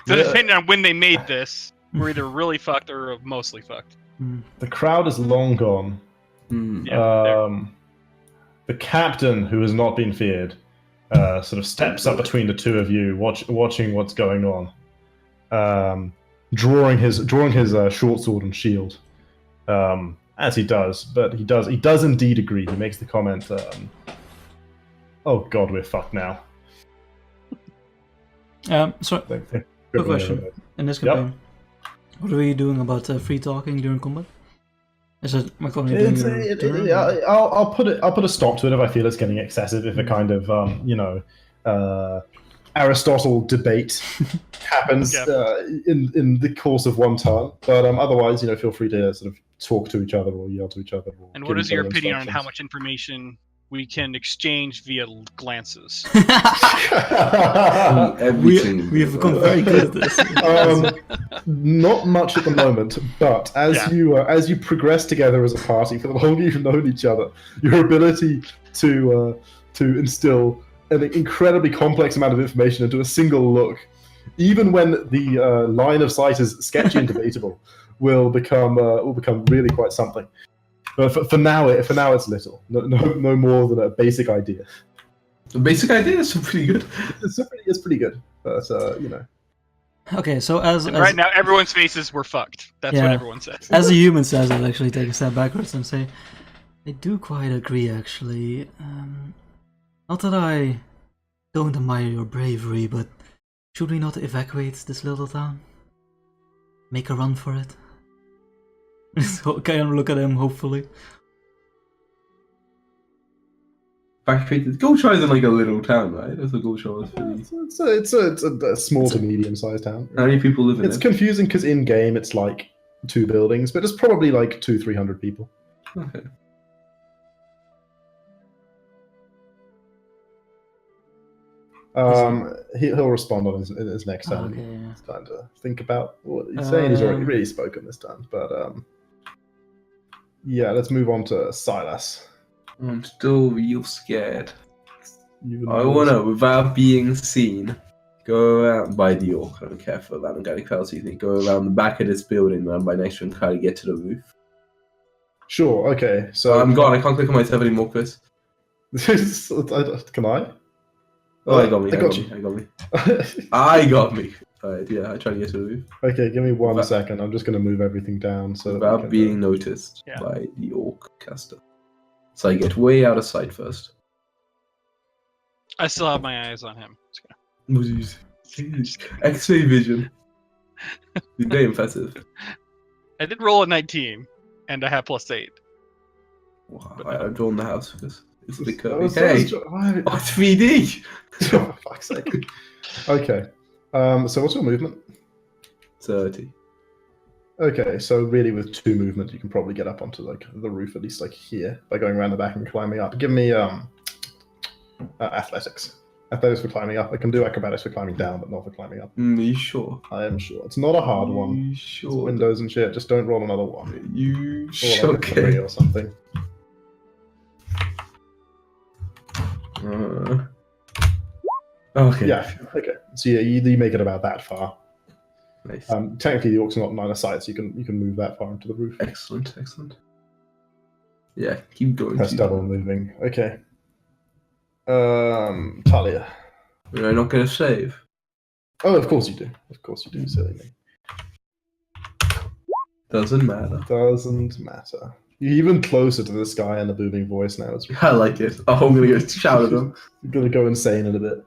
So depending on when they made this, we're either really fucked or mostly fucked. The crowd is long gone. Yeah, The captain, who has not been feared, sort of steps up between the two of you, watching what's going on, drawing his short sword and shield, as he does. But he does indeed agree. He makes the comment, "Oh God, we're fucked now." So, quick question. In this campaign, what are you doing about free talking during combat? Is it I'll put a stop to it if I feel it's getting excessive. If a kind of Aristotle debate happens in the course of one turn, but otherwise, feel free to sort of talk to each other or yell to each other. And what is your opinion on how much information we can exchange via glances? We've become very good at this. Not much at the moment, but as you progress together as a party, for the longer you've known each other, your ability to instill an incredibly complex amount of information into a single look, even when the line of sight is sketchy and debatable, will become really quite something. But for now, it's little. No more than a basic idea. The basic idea is pretty good. It's pretty good, but Okay, so as right now, everyone's faces were fucked. That's what everyone says. As a human says, I'll actually take a step backwards and say, I do quite agree, actually. Not that I don't admire your bravery, but should we not evacuate this little town? Make a run for it? So kind of look at him, hopefully. Gulshaw isn't like a little town, right? That's what Gulshaw is. It's a small to medium-sized town. How many people live in it? It's confusing because in game it's like 2 buildings, but it's probably like 200-300 people. Okay. He'll respond on his next turn. Okay, yeah. He's trying to think about what he's saying. He's already really spoken this turn, but let's move on to Silas. I'm still real scared. I wanna, without being seen, go around by the orc. I don't care for random guiding fells. You think go around the back of this building, run by next to and try to get to the roof. Sure. Okay. So I'm gone. I can't click on myself anymore, Chris. Can I? Oh, I got me. I got me. Alright, I tried to get to the roof. Okay, give me 1 second. I'm just going to move everything down so without being noticed by the orc caster. So I get way out of sight first. I still have my eyes on him. X-ray vision. Very impressive. I did roll a 19, and I have +8. Wow, I've drawn the house because it's a bit curvy. Hey, 3D! For fuck's sake. Okay. So what's your movement? 30. Okay, so really with 2 movement, you can probably get up onto like the roof, at least like here, by going around the back and climbing up. Give me athletics. Athletics for climbing up. I can do acrobatics for climbing down, but not for climbing up. Are you sure? I am sure. It's not a hard one. You sure? It's windows and shit. Just don't roll another one. You sure? Like a 3 or something. Okay. Yeah. Okay. So you make it about that far. Nice. Technically, the orc's not line of sight, so you can move that far into the roof. Excellent. Yeah, keep going. Press double moving. Okay. Talia. Am I not going to save? Oh, of course you do. Of course you do, silly me. Doesn't matter. You're even closer to this guy and the booming voice now. I like it. Oh, I'm going to go shout at him. You're going to go insane in a bit.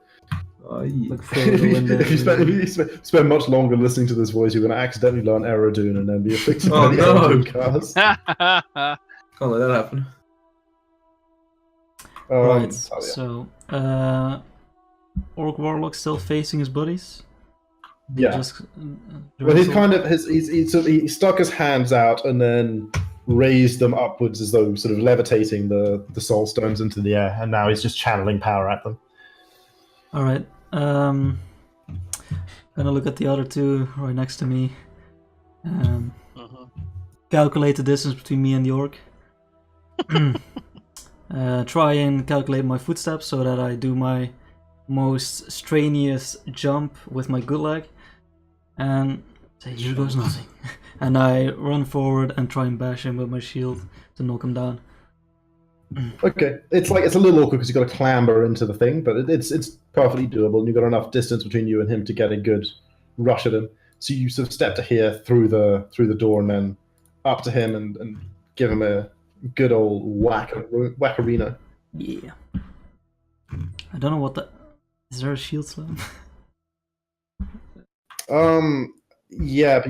Oh, yeah. If you spend much longer listening to this voice, you're going to accidentally learn Aerodune and then be afflicted by the Aerodune cars. Can't let that happen. Right, so Orc Warlock still facing his buddies? Yeah. Well, he's kind of he stuck his hands out and then raised them upwards as though sort of levitating the soul stones into the air, and now he's just channeling power at them. All right. Gonna look at the other 2 right next to me. Calculate the distance between me and the orc. Try and calculate my footsteps so that I do my most strenuous jump with my good leg. And say, here goes nothing. And I run forward and try and bash him with my shield to knock him down. Okay, it's a little awkward because you've got to clamber into the thing, but it's perfectly doable, and you've got enough distance between you and him to get a good rush at him. So you sort of step to here through the door and then up to him and give him a good old whack-arena. Yeah. I don't know what the... Is there a shield slam? Yeah, but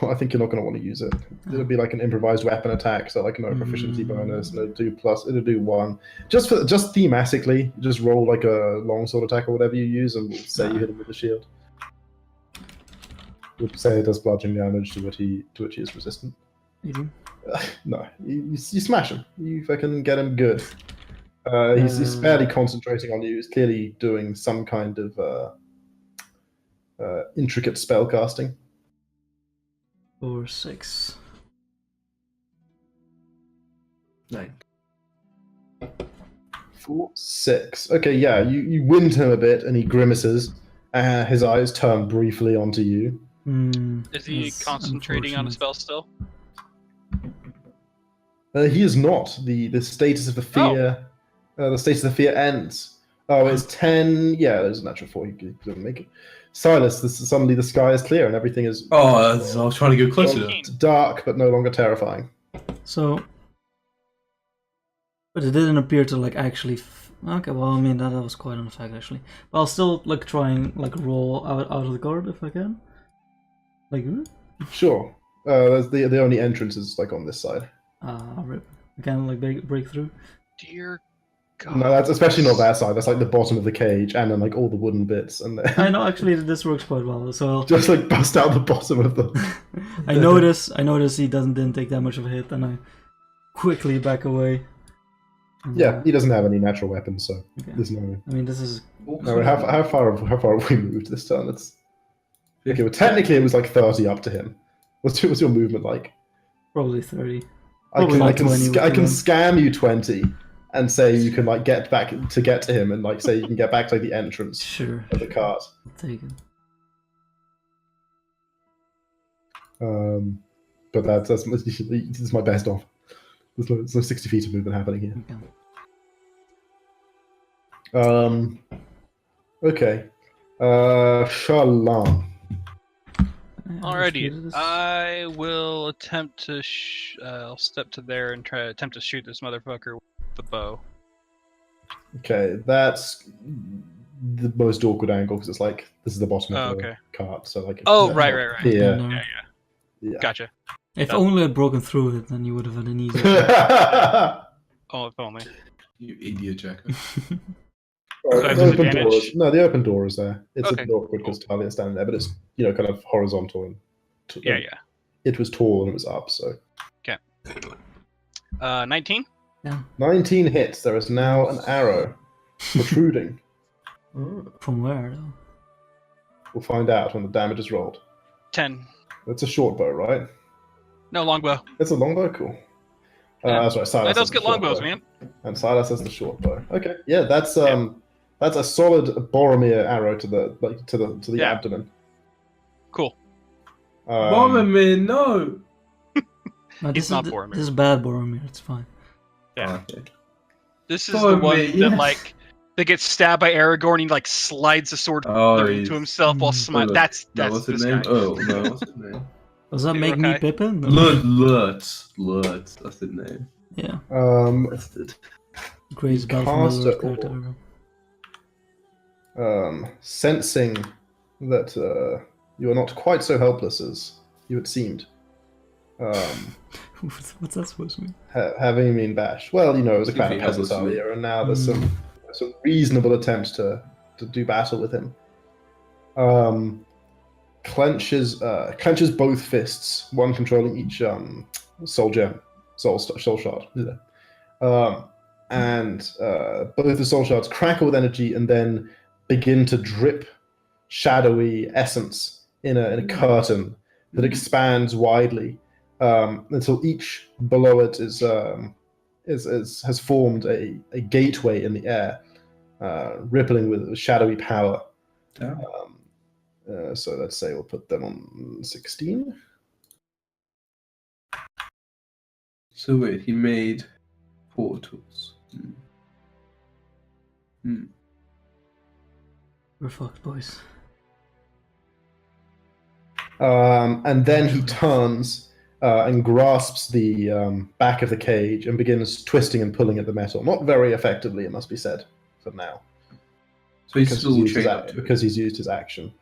I think you're not gonna want to use it. It'll be like an improvised weapon attack, so like no proficiency bonus, no it'll do 1. Just thematically, just roll like a longsword attack or whatever you use, and we'll say you hit him with the shield. We'll say it does bludgeoning damage to which he is resistant. No, you smash him. You fucking get him good. He's barely concentrating on you. He's clearly doing some kind of intricate spell casting. 4, 6. 9. 4, 6. Okay, yeah, you wind him a bit, and he grimaces. His eyes turn briefly onto you. Is he concentrating on a spell still? He is not. The status of the fear. The status of the fear ends. Oh, it's 10. Yeah, there's a natural 4. He doesn't make it. Silas, suddenly the sky is clear and everything is. Oh, I was trying to get closer to it. Dark, but no longer terrifying. So, but it didn't appear to like actually. Okay, well, I mean that was quite an effect actually. But I'll still like try and like roll out of the guard if I can. Like. Sure. There's the only entrance is like on this side. Rip. I can't like break through. Dear God. No, that's especially not that side. That's like the bottom of the cage, and then like all the wooden bits. And then... I know actually this works quite well. So just like bust out the bottom of the. I notice he didn't take that much of a hit, and I quickly back away. And, yeah, he doesn't have any natural weapons, so okay. There's no. I mean, this is. No, how far have we moved this turn? It's okay. Well, technically, it was like 30 up to him. What's your movement like? Probably 30. I can scam you 20 and say you can like get to him and like say you can get back to like, the entrance of the cart. I'll take it. But that's my best off. There's no 60 feet of movement happening here. Okay. Okay. Shalom. Alrighty, I will attempt to. I'll step to there and attempt to shoot this motherfucker with the bow. Okay, that's the most awkward angle because it's like this is the bottom of the cart, so like. Oh, right. Yeah. Gotcha. If only I'd broken through it, then you would have had an easy. Oh, if only. You idiot, Jacker. The open door is there. It's a bit awkward because Talia's standing there, but it's kind of horizontal and. Yeah. It was tall and it was up, so. Okay. 19. Yeah. 19 hits. There is now an arrow protruding. From where though? We'll find out when the damage is rolled. 10. That's a short bow, right? No, longbow. It's a longbow, cool. That's right. Silas. Let us get longbows, man. And Silas has the short bow. Okay, yeah, that's a solid Boromir arrow to the abdomen. Cool. Boromir, no. He's not Boromir. This is bad Boromir. It's fine. Yeah. This is the one that gets stabbed by Aragorn. And he like slides the sword into himself while smiling. That's what's his name? Guy. Oh no, what's his name? Does that make me Pippin? Lutz. That's the name. Yeah. Great character. Sensing that you are not quite so helpless as you had seemed. What's that supposed to mean? Having been bashed. Well, it was a kind of peasant earlier, and now there's some reasonable attempts to do battle with him. Clenches both fists, one controlling each soul shard. And both the soul shards crackle with energy and then begin to drip shadowy essence in a curtain that expands widely until each below it has formed a gateway in the air, rippling with shadowy power. So let's say we'll put them on 16. So wait, he made portals. We're fucked, boys. And then he turns and grasps the back of the cage and begins twisting and pulling at the metal. Not very effectively, it must be said, for now. So he's still chained up to it. Because he's used his action.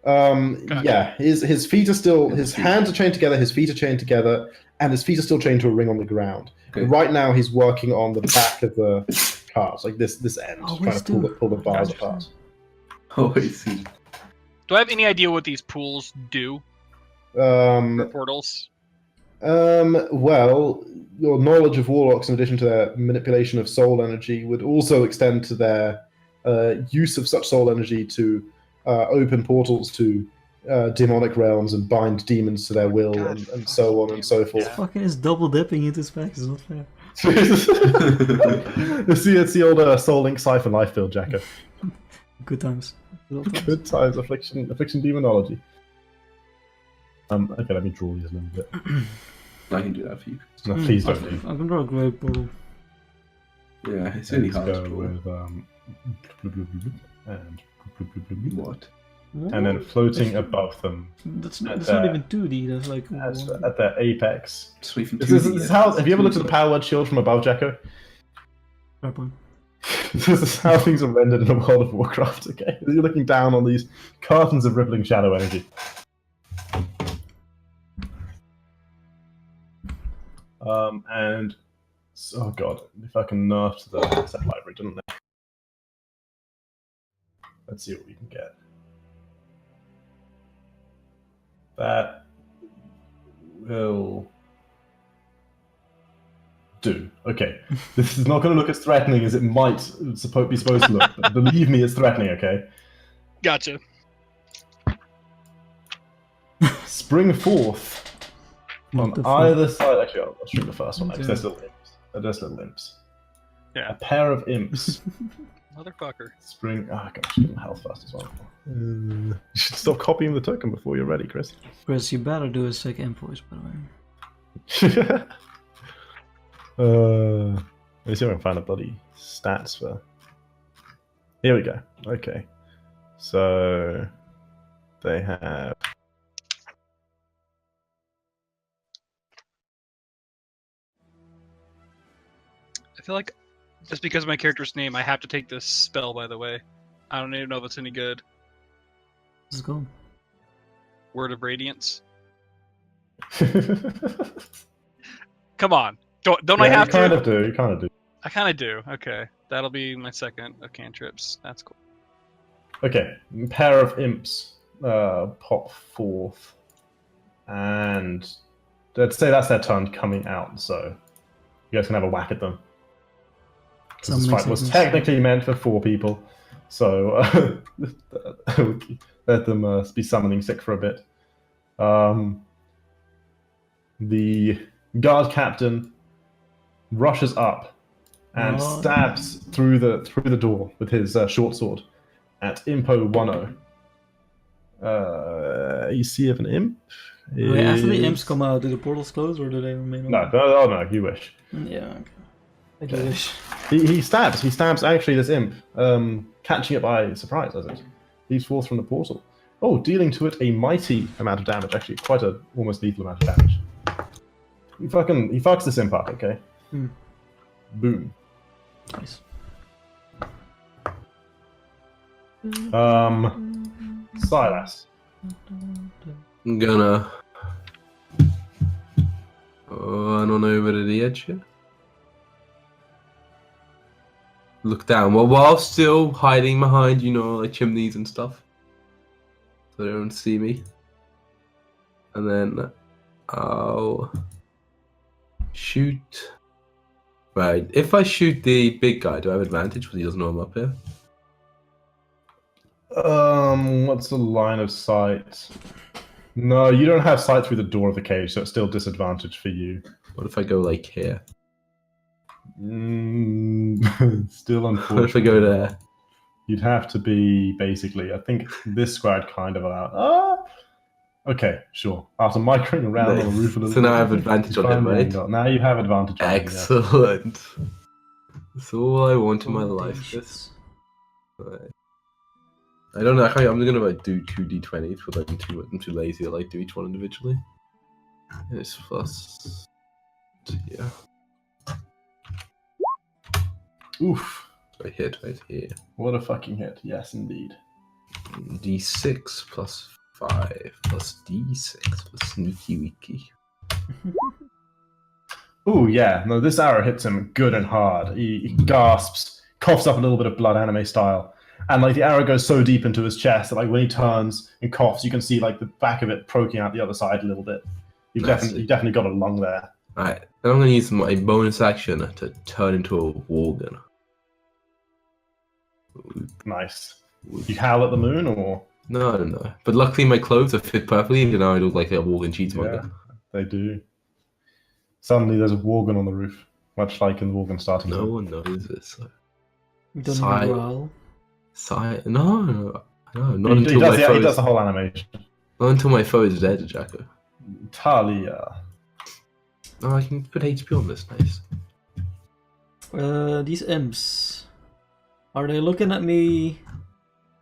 Gotcha. Yeah, his feet are still, his hands are chained together, his feet are chained together, and his feet are still chained to a ring on the ground. Okay. Right now, he's working on the back of the cars, like this end, trying to pull the bars apart. Oh, I see. Do I have any idea what these pools do? Portals? Well, your knowledge of warlocks, in addition to their manipulation of soul energy, would also extend to their use of such soul energy to open portals to demonic realms and bind demons to their will, and so on and so forth. This fucking is double dipping into specs, it's not fair. It's the old Soul Link Siphon life build, Jacko. Good times. Good times, affliction demonology. Okay, let me draw these a little bit. I can do that for you. No, please don't do. I can draw a grey portal. Yeah, it's really hard to go draw. with and what? And then floating above them. That's not even 2D. That's like at their apex. This is how. Have you ever looked at the power word shield from above, Jacko? Fair point. This is how things are rendered in a World of Warcraft. Okay, you're looking down on these cartons of rippling shadow energy. And oh god, if I can nerf to the set library, didn't they? Let's see what we can get. That will do. Okay. This is not going to look as threatening as it might be supposed to look. But believe me, it's threatening, okay? Gotcha. Spring forth on either side. Actually, I'll shoot the first one because there's little imps. There's little imps. Yeah. A pair of imps. Motherfucker. Spring. Ah, gosh, give them health first as well. You should stop copying the token before you're ready, Chris. Chris, you better do a sick imp voice, by the way. Let me see if I can find the bloody stats for. Here we go. Okay. So they have. I feel like just because of my character's name, I have to take this spell, by the way. I don't even know if it's any good. Let's go. Word of Radiance. Come on. Don't I have you kind of do. You kind of do. I kind of do. Okay. That'll be my second of cantrips. That's cool. Okay. Pair of imps pop forth. And let's say that's their turn coming out, so you guys can have a whack at them. This fight was technically meant for 4 people, so let them be summoning sick for a bit. The guard captain rushes up and stabs through the door with his short sword at Impo 10. You see if an imp. Wait, after the imps come out, do the portals close or do they remain open? No, you wish. Yeah, okay. I do wish. He stabs actually this imp, catching it by surprise, does it? Leaps forth from the portal. Oh, dealing to it a mighty amount of damage, actually quite a almost lethal amount of damage. He fucks this imp up, okay? Boom. Nice. Silas. I'm gonna run on over to the edge here. Look down, while still hiding behind, like chimneys and stuff, so they don't see me. And then I'll shoot. Right, if I shoot the big guy, do I have advantage because he doesn't know I'm up here? What's the line of sight? No, you don't have sight through the door of the cage, so it's still disadvantage for you. What if I go like here? Still unfortunate. What if I go there? You'd have to be basically. I think this square kind of allowed. Okay, sure. After microing around on the roof a little so bit. now I have advantage on him, right? Now you have advantage on him. Excellent. That's all I want in my life. Audacious. Right. I don't know. I'm gonna like do 2d20s, but I'm too lazy to like do each one individually. It's plus. Yeah. Oof. I hit right here. What a fucking hit. Yes, indeed. D6 plus 5 plus D6 plus sneaky weaky. Ooh, yeah. No, this arrow hits him good and hard. He gasps, coughs up a little bit of blood, anime style. And like the arrow goes so deep into his chest that like when he turns and coughs, you can see like the back of it poking out the other side a little bit. You've definitely got a lung there. Alright, then I'm gonna use my bonus action to turn into a worgen. Nice. You howl at the moon, or? No. But luckily my clothes are fit perfectly, and now I look like a worgen cheesemonger. Yeah, they do. Suddenly there's a worgen on the roof, much like in the worgen starting. No one knows this. You don't need to growl. No, not He until my foe. He does the whole animation. Not until my foe is dead, Jacko. Talia. Oh, I can put HP on this. Nice. These imps, are they looking at me,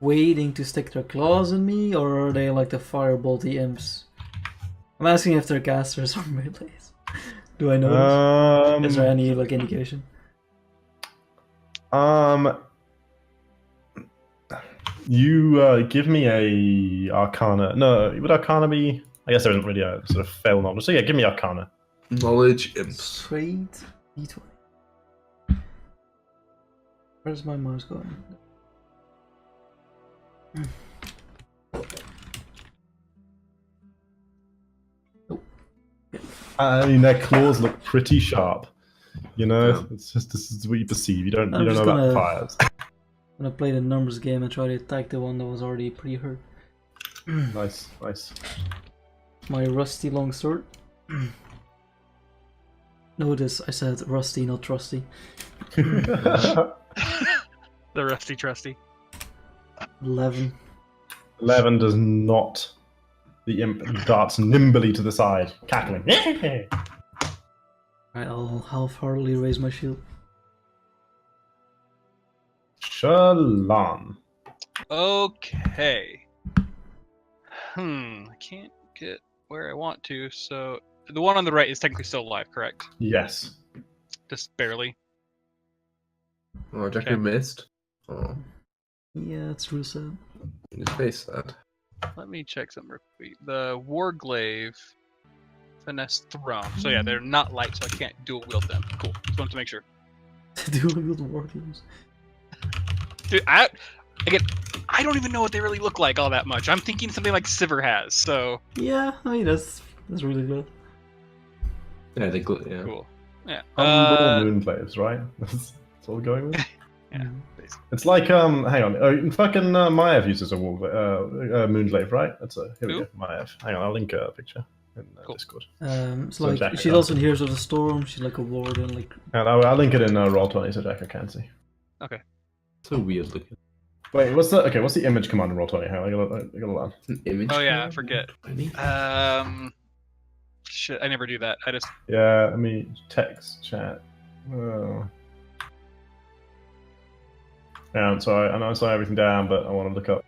waiting to stick their claws in me, or are they like the firebolty imps? I'm asking if they're casters or melees. Do I know this? Is there any like indication? You give me a Arcana. No, would Arcana be? I guess there isn't really a sort of fail knowledge. So yeah, give me Arcana. Knowledge imps. Straight D20. Where's my mouse going? Nope. I mean, their claws look pretty sharp. You know, it's just this is what you perceive. You don't know about fires. I'm gonna play the numbers game and try to attack the one that was already pretty hurt. Nice. My rusty long sword. Notice I said rusty, not trusty. The rusty trusty. 11. 11 does not. The imp darts nimbly to the side, cackling. Alright, I'll half-heartedly raise my shield. Shalom. Okay. I can't get where I want to, so the one on the right is technically still alive, correct? Yes. Just barely. Oh, Jacko missed. Oh. Yeah, it's real sad. His face sad. Let me check something real quick. The Warglaive Finesse Throne. So yeah, they're not light, so I can't dual wield them. Cool. Just wanted to make sure. Dual wield wargames. Dude, I don't even know what they really look like all that much. I'm thinking something like Sivir has, so... Yeah, I mean, that's really good. Yeah, they look, yeah. Cool. Yeah. Moonglaives, right? That's what we're going with? Yeah. It's like, hang on. Fucking Maev uses a Moonglaive, right? Here we go. Maev. Hang on, I'll link a picture in Discord. It's like, she's also in Heroes of the Storm. She's like a warden, like... And I'll link it in Roll20 so Jacko can see. Okay. So weird looking. Wait, what's the image command in Roll20? Hang on, I gotta learn. An image. Oh yeah, I forget. Shit, I never do that. I just... Yeah, I mean, text, chat. Oh. Yeah, sorry, I know I saw everything down, but I want to look up.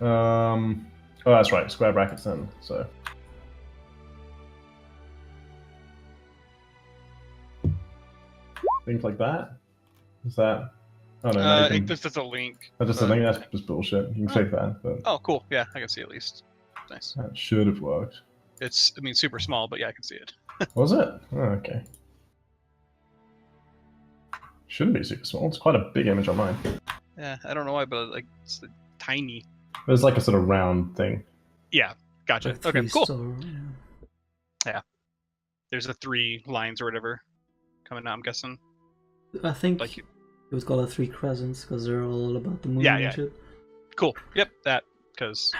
Oh, that's right, square brackets then, so. Things like that? Is that? Oh no, I think this is a link. That's just a link, that's just bullshit. You can take that. But oh, cool. Yeah, I can see at least. Nice. that should have worked. It's, I mean, super small, but yeah, I can see it. Was it? Oh, okay. Shouldn't be super small. It's quite a big image on mine. Yeah, I don't know why, but like it's tiny. There's like a sort of round thing. Yeah, gotcha. Like Okay, cool. star, Yeah. There's the 3 lines or whatever coming out, I'm guessing. I think Like, it was called 3 crescents because they're all about the moon Yeah, and yeah. shit. cool. Yep, that, because...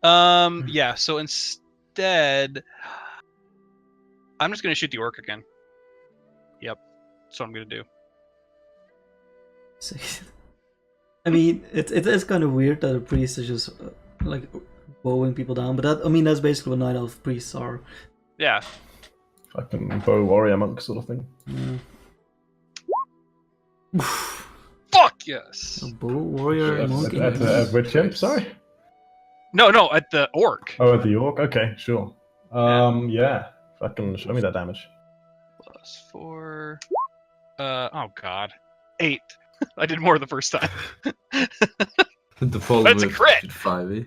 yeah, so instead... I'm just going to shoot the orc again. Yep. That's what I'm gonna do. I mean, it is kind of weird that a priest is just like bowing people down, but that's basically what night elf priests are. Yeah. Fucking bow warrior monk sort of thing. Fuck yes. A bow warrior monk. At which imp? Sorry. No, at the orc. Oh, at the orc. Okay, sure. Yeah. Fucking show me that damage. +4. Oh god. 8. I did more the first time. That's a crit. 5.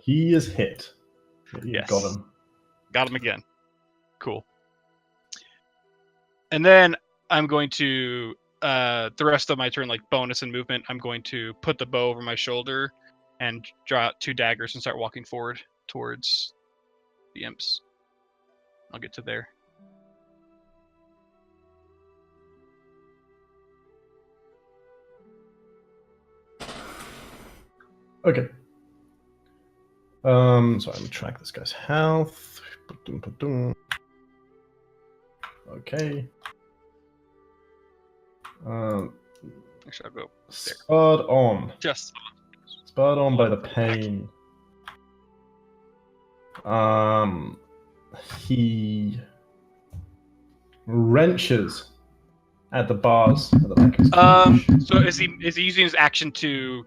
He is hit. Yes. Got him. Got him again. Cool. And then I'm going to the rest of my turn, like bonus and movement, I'm going to put the bow over my shoulder and draw out 2 daggers and start walking forward towards the imps. I'll get to there. Okay. So I'm gonna track this guy's health. Okay. Actually, I'll go there. Spurred on. Just Spurred on by the pain. He wrenches at the bars at the back of his so is he using his action to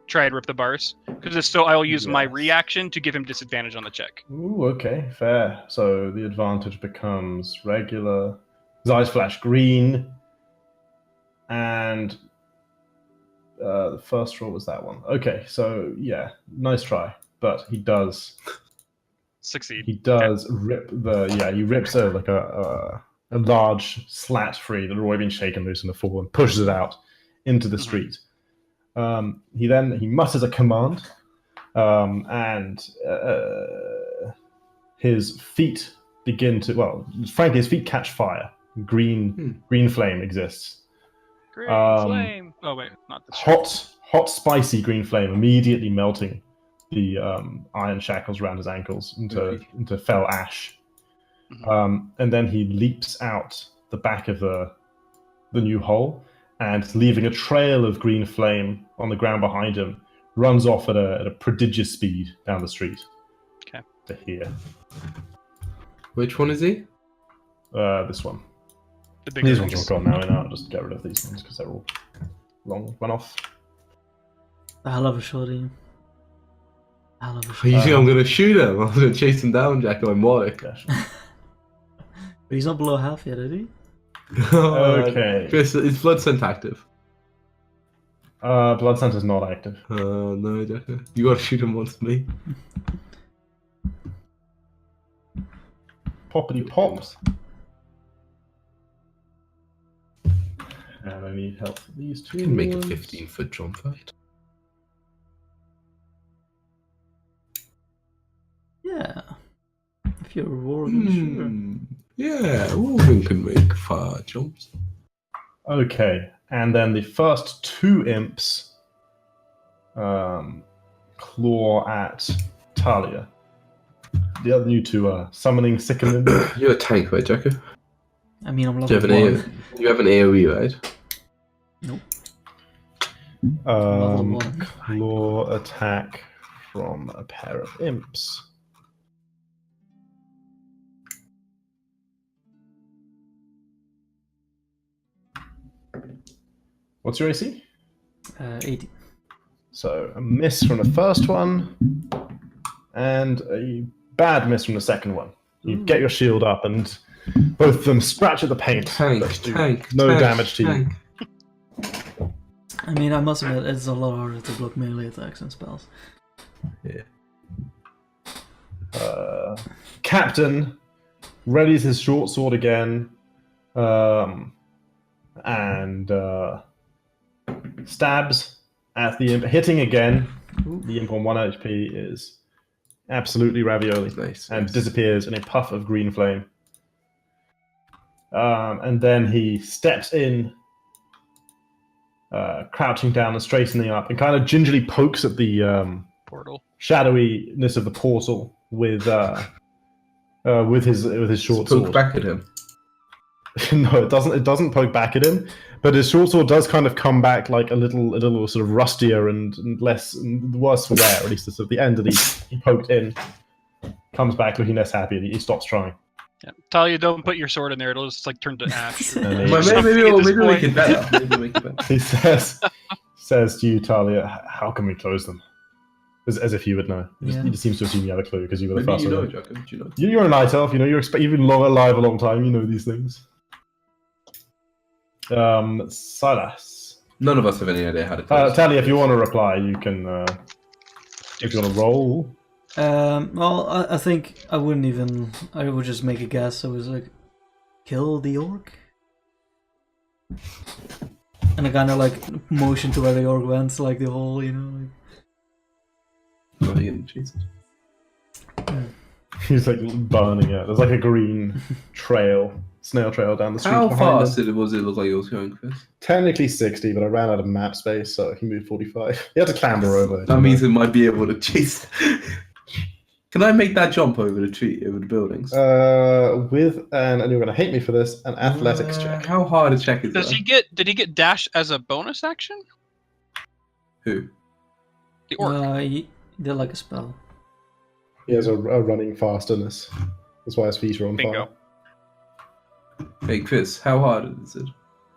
try and rip the bars? Because if so, I will use my reaction to give him disadvantage on the check. Ooh, okay, fair. So the advantage becomes regular. His eyes flash green. And the first roll was that one. Okay, so yeah, nice try. But he does succeed. He does rip he rips a large slat free that had already been shaken loose in the fall and pushes it out into the street. He mutters a command, and his feet begin to frankly his feet catch fire. Green flame exists. Green flame. Oh wait, not this. Hot, spicy green flame immediately melting the iron shackles around his ankles into fell ash. And then he leaps out the back of the new hole and, leaving a trail of green flame on the ground behind him, runs off at a prodigious speed down the street. Okay. To here. Which one is he? This one. These ones are gone now, and I'll just get rid of these ones because they're all long run off. I love a shorty. You think I'm going to shoot him? I'm going to chase him down, Jack, I'm Warwick. But he's not below half yet, is he? Okay. Chris, is Blood Scent active? Blood Scent is not active. No, Jack. You got to shoot him once, me. Poppity pops. And I need help for these two. You can make a 15-foot jump fight. Yeah. If you're a Worgen, sure. Yeah, Worgen can make far jumps. Okay, and then the first 2 imps claw at Talia. The other new 2 are summoning Sicken. You're a tank, right, Jacko? I mean, I'm Do you have an AoE, right? Nope. Claw attack from a pair of imps. What's your AC? 80. So a miss from the first one, and a bad miss from the second one. You get your shield up, and both of them scratch at the paint. No damage to you. I mean, I must admit, it's a lot harder to block melee attacks and spells. Yeah. Captain readies his short sword again, and stabs at the imp, hitting again. The imp on 1 HP is absolutely ravioli. Nice. And disappears in a puff of green flame. And then he steps in, crouching down and straightening up, and kind of gingerly pokes at the portal shadowiness of the portal with his short sword. Poke back at him. No, it doesn't. It doesn't poke back at him, but his short sword does kind of come back like a little sort of rustier and less and worse for wear. At least at the end that he poked in, comes back looking less happy. And he stops trying. Yeah. Talia, don't put your sword in there. It'll just like turn to ash. And Maybe we'll make it better. Maybe we'll make it better. he says to you, Talia, how can we close them? As if you would know. He just seems to assume you have a clue because you were the Maybe first you know, one. Jacob. Do you know? You're a night elf. You know you've been alive a long time. You know these things. Silas. None of us have any idea how to close. Talia, if you want to reply, you can. If you want to roll. Well, I think I wouldn't even. I would just make a guess. I was like, kill the orc, and I kind of like motion to where the orc went, like the whole, you know. Like... Oh, yeah, Jesus. He's like burning it. There's like a green trail, snail trail down the street. How behind fast him. was it look like it was going, Chris? Technically 60, but I ran out of map space, so he moved 45. He had to clamber over. That means it might be able to chase. Can I make that jump over the tree, over the buildings? And you're gonna hate me for this, an athletics check. How hard a check is Does that? he get? Did he get dash as a bonus action? Who? The orc. He did like a spell. He has a running fastness. That's why his feet are on Bingo. fire. Hey, Chris, how hard is it?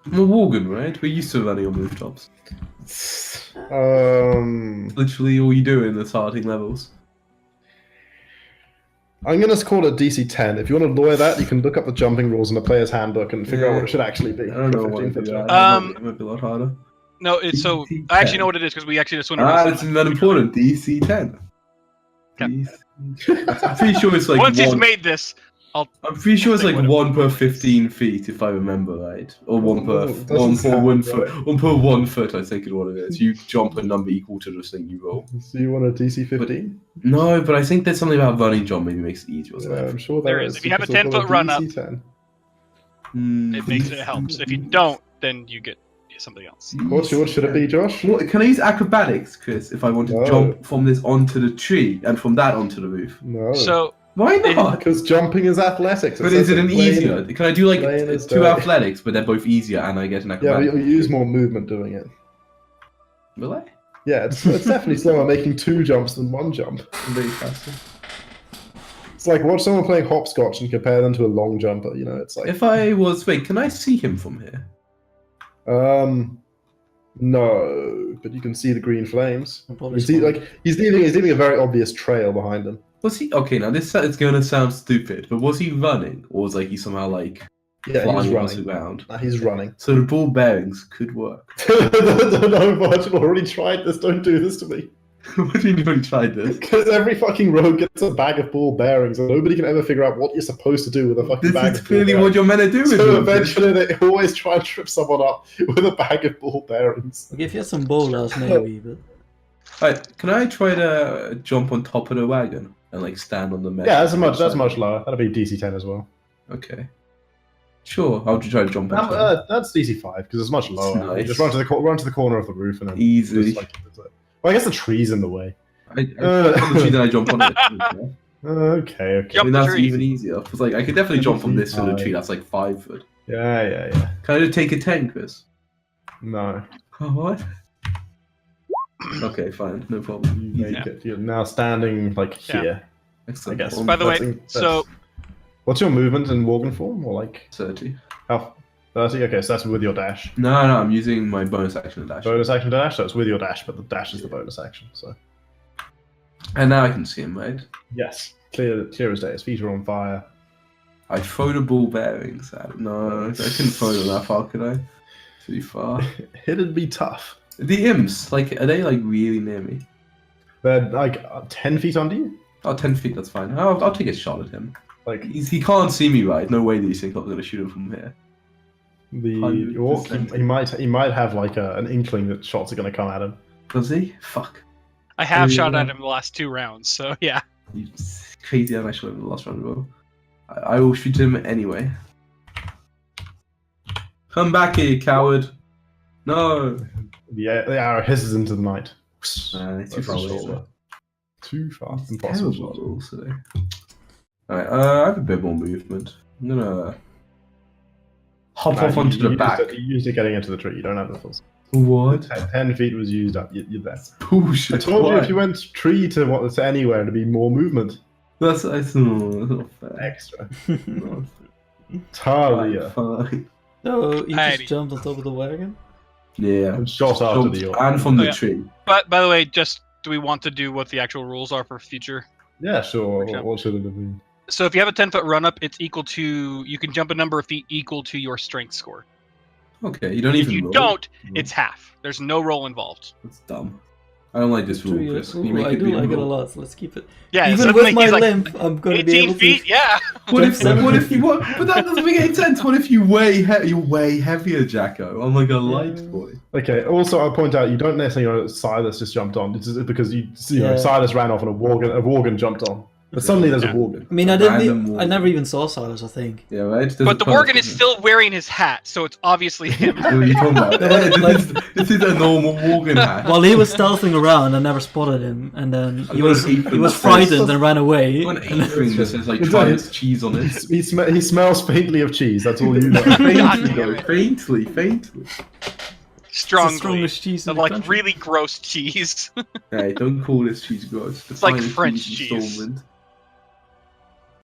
I'm a Worgen, right? We're used to running on rooftops. Literally all you do in the starting levels. I'm going to call it DC 10. If you want to lawyer that, you can look up the jumping rules in the player's handbook and figure out what it should actually be. I don't know what 15 it foot is. jump. It might be a lot harder. No, it's so. I actually know what it is because we actually just went over. It's not important. DC 10. Okay. I'm pretty sure it's like Once he's made this, I'm pretty sure it's I'll like think 1 per 15 feet, if I remember right, or one per Doesn't sound 1 right. foot. 1 per 1 foot, I think is what it is. You jump a number equal to the thing you roll. So you want a DC 15? No, but I think there's something about running jump maybe makes it easier. Yeah, I'm sure There is. If you have a 10-foot run up, DC 10. it makes it helps. If you don't, then you get something else. What should it be, Josh? What, can I use acrobatics, Chris, if I want to No. jump from this onto the tree and from that onto the roof? No. So Why not? Because jumping is athletics. But is it an plain- easier? Can I do like plain as 2 day. athletics, but they're both easier, and I get an Yeah, acrobatic? but you use more movement doing it. Will I? Yeah, it's definitely slower making 2 jumps than 1 jump. I'm very faster. It's like watch someone playing hopscotch and compare them to a long jumper. You know, it's like If I was wait, can I see him from here? No, but you can see the green flames. I'll You probably can see spawn. like he's leaving a very obvious trail behind him. Was he okay? Now this is gonna sound stupid, but was he running, or was like he somehow like Yeah, flying he's across the running. ground? Nah, he's running. So the ball bearings could work. No, Virgil already tried this. Don't do this to me. What do you mean you tried this? Because every fucking rogue gets a bag of ball bearings, and nobody can ever figure out what you're supposed to do with a fucking bag This is of ball clearly bearings. what you're meant to do with So it. eventually, they always try and trip someone up with a bag of ball bearings. Okay, if you had some bolas, maybe, but Alright, can I try to jump on top of the wagon and like stand on the metal? Yeah, that's much lower. That'll be DC 10 as well. Okay. Sure, I'll try to jump on top. That's DC 5 because it's much lower. You nice. just run to the corner of the roof and then Easy. just, like, well, I guess the tree's in the way. Then I jump on it. Okay. I Jump mean, the that's tree. even easier. Because like I could definitely jump from this to the tree. That's like 5 foot. Yeah. Can I just take a 10, Chris? No, Oh, what? Okay, fine, no problem. you make it. You're now standing like Yeah. here. Excellent. I guess. By the way, That's- so what's your movement in Worgen form? Or like 30. how 30? Okay, so that's with your dash. No, I'm using my bonus action and dash. Bonus action to dash. So it's with your dash, but the dash is the bonus action. So And now I can see him, right? yes, clear as day. His feet are on fire. I throw the ball bearings at him. No, I couldn't throw them that far, could I? Too far. It'd be tough. The imps, like, are they like really near me? They're like 10 feet under you. Oh, 10 feet, that's fine. I'll take a shot at him. Like He can't see me, right? No way do you think I'm going to shoot him from here. the orc, 100%. he might have like an inkling that shots are going to come at him. Does he? Fuck. I have shot Yeah. at him the last 2 rounds. So yeah. You crazy, I shot him in the last round as well. I will shoot him anyway. Come back here, you coward. No. The arrow hisses into the night. Too That's far a away. shoulder. Too far. It's Impossible. terrible rules today. Alright, I have a bit more movement. I'm gonna hop off onto the back. You used it getting into the tree. You don't have the full. What? 10 feet was used up. You're there. Bullshit. I told you if you went tree to anywhere, it'd be more movement. That's not fair. Extra. Not Talia. fine. So he Alrighty. just jumped on top of the wagon? Yeah. And shot after Jumped the orc. and from the yeah. tree. But by the way, just do we want to do what the actual rules are for future? Yeah, sure. example. What should it have been? So if you have a 10-foot run up, it's equal to you can jump a number of feet equal to your strength score. Okay, you don't If even you roll. don't, it's half. There's no roll involved. That's dumb. I don't like this rule, True, Chris. ooh, Can you make I it do be a like it a rule? lot, so let's keep it. Yeah, Even suddenly with my he's like, limp, I'm going to be 18 able feet, to... yeah. What if Jump you want? But that doesn't make any sense. What if you you're way heavier, Jacko? I'm like a light boy. Okay. Also, I'll point out you don't necessarily know that Silas just jumped on. It's just because you know Yeah. Silas ran off and a worgen jumped on. But suddenly there's a worgen. I mean, Random I never even saw Silas, I think. Yeah, right. But the Worgen is still wearing his hat, so it's obviously him. What are you talking about? This is a normal Morgan hat. While he was stealthing around, I never spotted him, and then he was that frightened and ran away. Got an apron that says like It's Triumph's like- cheese on it. He smells faintly of cheese. That's all you know. God Faintly, damn though, it. faintly. It's the Strongly. strongest cheese in Of the like country. really gross cheese. Hey, don't call this cheese gross. It's like Define French cheese cheese. installment.